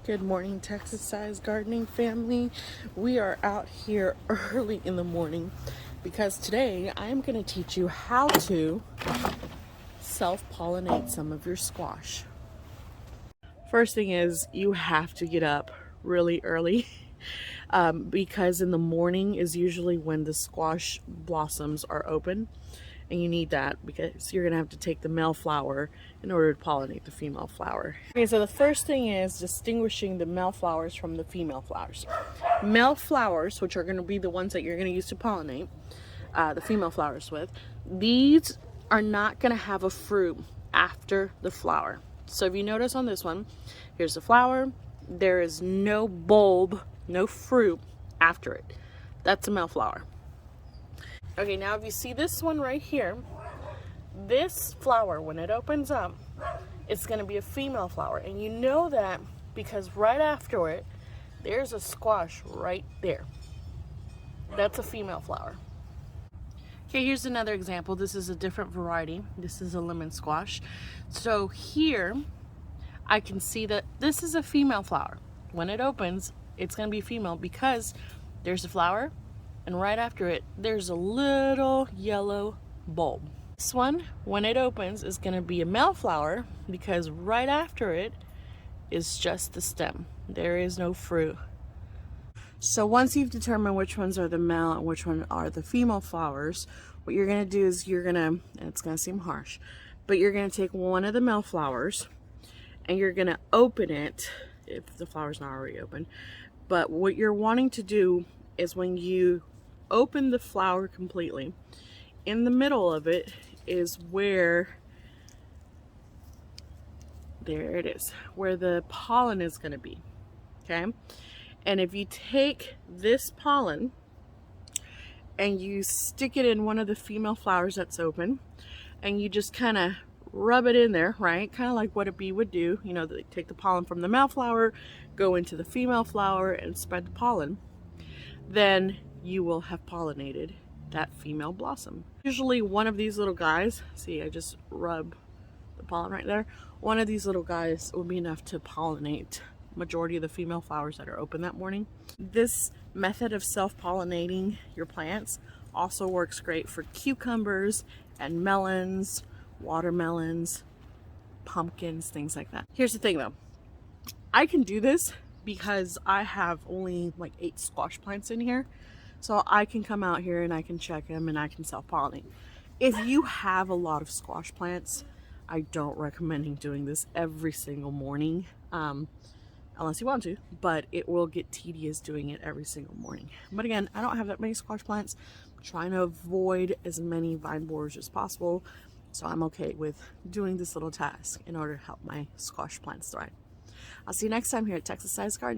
Good morning, Texas Size Gardening family. We are out here early in the morning because today I am going to teach you how to self-pollinate some of your squash. First thing is you have to get up really early because in the morning is usually when the squash blossoms are open. And you need that because you're gonna have to take the male flower in order to pollinate the female flower. Okay, so the first thing is distinguishing the male flowers from the female flowers. Male flowers, which are gonna be the ones that you're gonna use to pollinate the female flowers with, these are not gonna have a fruit after the flower. So if you notice on this one, here's the flower, there is no bulb, no fruit after it. That's a male flower. Okay, now if you see this one right here, this flower, when it opens up, it's going to be a female flower. And you know that because right after it, there's a squash right there. That's a female flower. Okay, here's another example. This is a different variety. This is a lemon squash. So here, I can see that this is a female flower. When it opens, it's going to be female because there's a flower. And right after it, there's a little yellow bulb. This one, when it opens, is going to be a male flower because right after it is just the stem. There is no fruit. So once you've determined which ones are the male and which one are the female flowers, what you're going to do is you're going to, and it's going to seem harsh, but you're going to take one of the male flowers and you're going to open it, if the flower's not already open. But what you're wanting to do is when you open the flower completely, in the middle of it is where, there it is, where the pollen is going to be. Okay, and if you take this pollen and you stick it in one of the female flowers that's open and you just kind of rub it in there, right, kind of like what a bee would do, you know, they take the pollen from the male flower, go into the female flower and spread the pollen, then you will have pollinated that female blossom. Usually one of these little guys, see, I just rub the pollen right there, one of these little guys would be enough to pollinate majority of the female flowers that are open that morning. This method of self-pollinating your plants also works great for cucumbers and melons, watermelons, pumpkins, things like that. Here's the thing though, I can do this because I have only like 8 squash plants in here. So I can come out here and I can check them and I can self-pollinate. If you have a lot of squash plants, I don't recommend doing this every single morning, unless you want to, but it will get tedious doing it every single morning. But again, I don't have that many squash plants. I'm trying to avoid as many vine borers as possible. So I'm okay with doing this little task in order to help my squash plants thrive. I'll see you next time here at Texas Size Gardening.